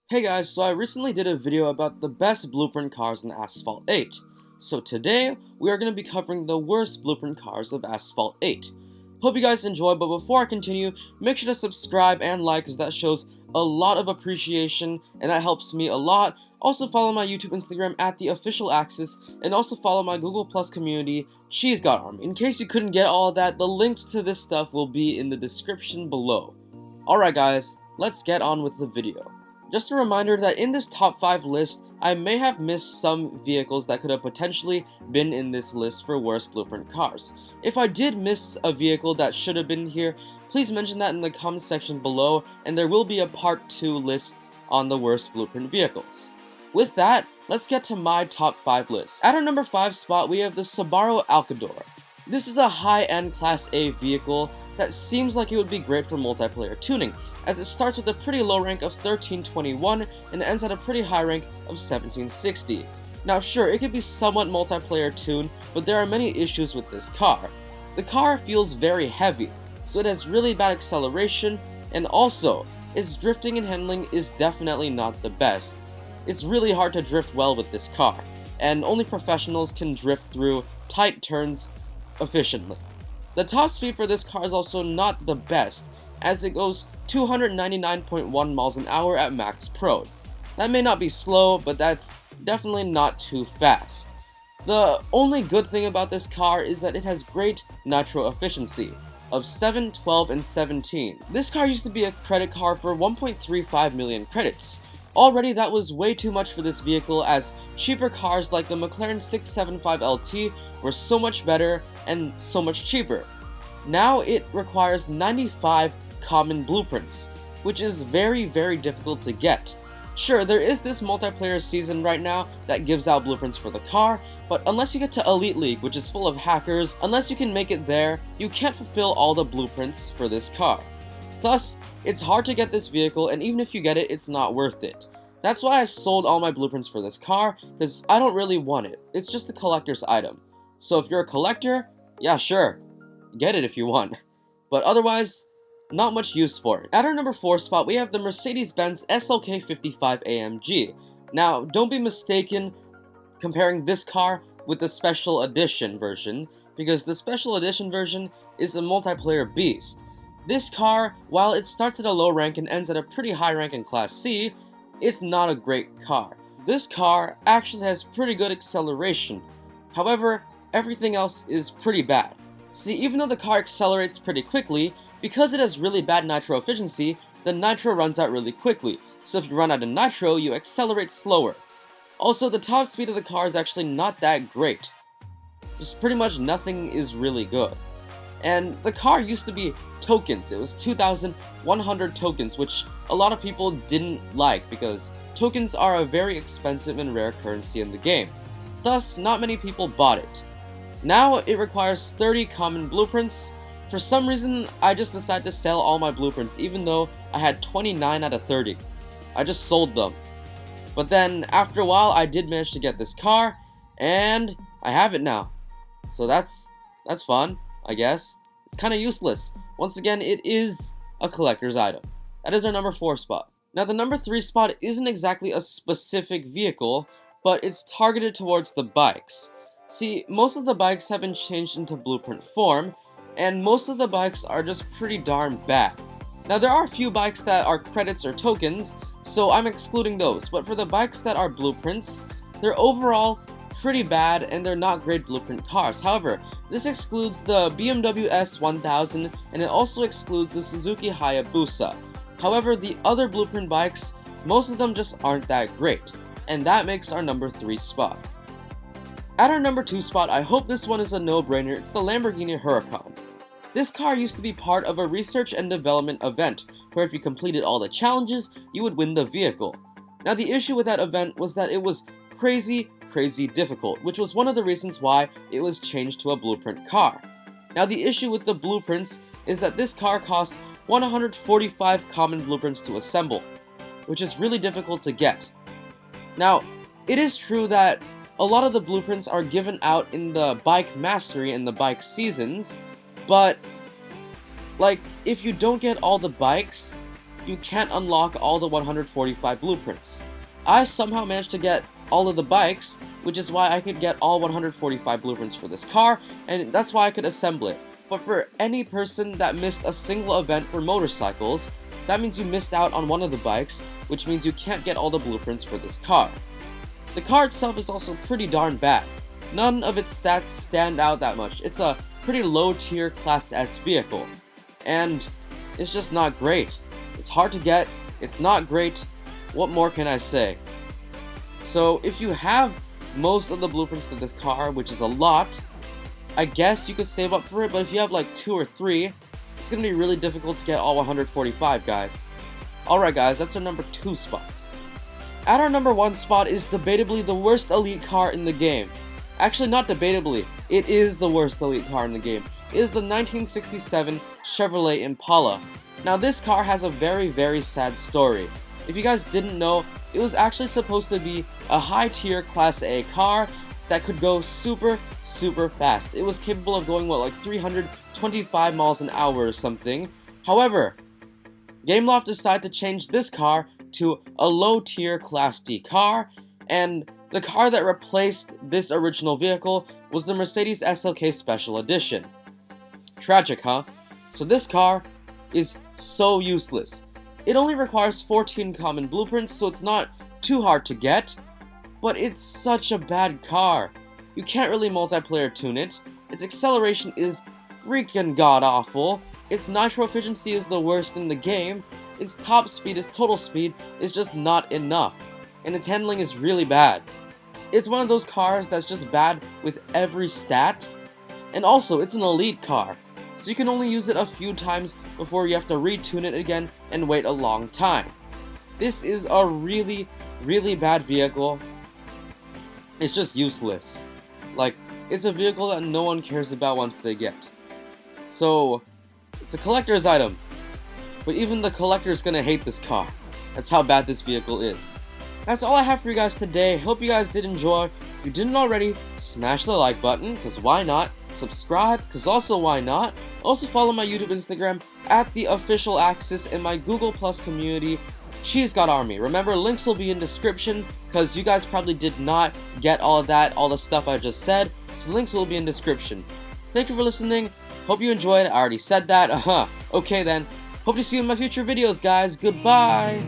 Hey guys, so I recently did a video about the best blueprint cars in Asphalt 8. So today, we are going to be covering the worst blueprint cars of Asphalt 8. Hope you guys enjoy, but before I continue, make sure to subscribe and like as that shows a lot of appreciation and that helps me a lot. Also follow my YouTube Instagram at the official Axis and also follow my Google Plus community, Cheese God Army. In case you couldn't get all of that, the links to this stuff will be in the description below. Alright guys, let's get on with the video. Just a reminder that in this top 5 list, I may have missed some vehicles that could have potentially been in this list for worst blueprint cars. If I did miss a vehicle that should have been here, please mention that in the comments section below, and there will be a part 2 list on the worst blueprint vehicles. With that, let's get to my top 5 list. At our number 5 spot, we have the Subaru Alcador. This is a high-end Class A vehicle that seems like it would be great for multiplayer tuning, as it starts with a pretty low rank of 1321 and ends at a pretty high rank of 1760. Now sure, it could be somewhat multiplayer tuned, but there are many issues with this car. The car feels very heavy, so it has really bad acceleration, and also, its drifting and handling is definitely not the best. It's really hard to drift well with this car, and only professionals can drift through tight turns efficiently. The top speed for this car is also not the best, as it goes 299.1 miles an hour at max prod. That may not be slow, but that's definitely not too fast. The only good thing about this car is that it has great nitro efficiency of 7, 12, and 17. This car used to be a credit car for 1.35 million credits. Already that was way too much for this vehicle, as cheaper cars like the McLaren 675 LT were so much better and so much cheaper. Now it requires 95 common blueprints, which is very difficult to get. Sure, there is this multiplayer season right now that gives out blueprints for the car, but unless you get to Elite League, which is full of hackers, unless you can make it there, you can't fulfill all the blueprints for this car. Thus, it's hard to get this vehicle, and even if you get it, it's not worth it. That's why I sold all my blueprints for this car, because I don't really want it. It's just a collector's item. So if you're a collector, yeah sure, get it if you want. But otherwise, not much use for it. At our number 4 spot, we have the MercedesBenz SLK55 AMG. Now, don't be mistaken comparing this car with the special edition version, because the special edition version is a multiplayer beast. This car, while it starts at a low rank and ends at a pretty high rank in Class C, it's not a great car. This car actually has pretty good acceleration. However, everything else is pretty bad. See, even though the car accelerates pretty quickly, because it has really bad nitro efficiency, the nitro runs out really quickly, so if you run out of nitro, you accelerate slower. Also, the top speed of the car is actually not that great. Just pretty much nothing is really good. And the car used to be tokens. It was 2,100 tokens, which a lot of people didn't like because tokens are a very expensive and rare currency in the game. Thus, not many people bought it. Now, it requires 30 common blueprints. For some reason, I just decided to sell all my blueprints even though I had 29 out of 30. I just sold them. But then, after a while, I did manage to get this car, and I have it now. So that's fun, I guess. It's kind of useless. Once again, it is a collector's item. That is our number 4 spot. Now, the number 3 spot isn't exactly a specific vehicle, but it's targeted towards the bikes. See, most of the bikes have been changed into blueprint form, and most of the bikes are just pretty darn bad. Now there are a few bikes that are credits or tokens, so I'm excluding those, but for the bikes that are blueprints, they're overall pretty bad and they're not great blueprint cars. However, this excludes the BMW S1000 and it also excludes the Suzuki Hayabusa. However, the other blueprint bikes, most of them just aren't that great, and that makes our number 3 spot. At our number 2 spot, I hope this one is a no-brainer, it's the Lamborghini Huracan. This car used to be part of a research and development event, where if you completed all the challenges, you would win the vehicle. Now the issue with that event was that it was crazy difficult, which was one of the reasons why it was changed to a blueprint car. Now the issue with the blueprints is that this car costs 145 common blueprints to assemble, which is really difficult to get. Now, it is true that a lot of the blueprints are given out in the bike mastery and the bike seasons, but like if you don't get all the bikes, you can't unlock all the 145 blueprints. I somehow managed to get all of the bikes, which is why I could get all 145 blueprints for this car, and that's why I could assemble it. But for any person that missed a single event for motorcycles, that means you missed out on one of the bikes, which means you can't get all the blueprints for this car. The car itself is also pretty darn bad. None of its stats stand out that much. It's a pretty low tier Class S vehicle, and it's just not great. It's hard to get, it's not great, what more can I say? So if you have most of the blueprints to this car, which is a lot, I guess you could save up for it, but if you have like 2 or 3, it's gonna be really difficult to get all 145, guys. Alright guys, that's our number 2 spot. At our number 1 spot is debatably the worst elite car in the game. Actually, not debatably, it is the worst elite car in the game. It is the 1967 Chevrolet Impala. Now this car has a very sad story. If you guys didn't know, it was actually supposed to be a high tier Class A car that could go super fast. It was capable of going, what, like 325 miles an hour or something. However, Gameloft decided to change this car to a low tier Class D car, and the car that replaced this original vehicle was the Mercedes SLK Special Edition. Tragic, huh? So this car is so useless. It only requires 14 common blueprints, so it's not too hard to get, but it's such a bad car. You can't really multiplayer tune it, its acceleration is freaking god-awful, its nitro efficiency is the worst in the game, its top speed, its total speed, is just not enough, and its handling is really bad. It's one of those cars that's just bad with every stat, and also it's an elite car, so you can only use it a few times before you have to retune it again and wait a long time. This is a really bad vehicle. It's just useless. Like, it's a vehicle that no one cares about once they get. So, it's a collector's item, but even the collector's gonna hate this car. That's how bad this vehicle is. That's all I have for you guys today. Hope you guys did enjoy. If you didn't already, smash the like button, because why not? Subscribe, because also why not? Also follow my YouTube, Instagram, at the official Axis, and my Google Plus community, Cheese God Army. Remember, links will be in description, because you guys probably did not get all of that, all the stuff I just said, so links will be in description. Thank you for listening. Hope you enjoyed. I already said that. Okay then. Hope to see you in my future videos, guys. Goodbye.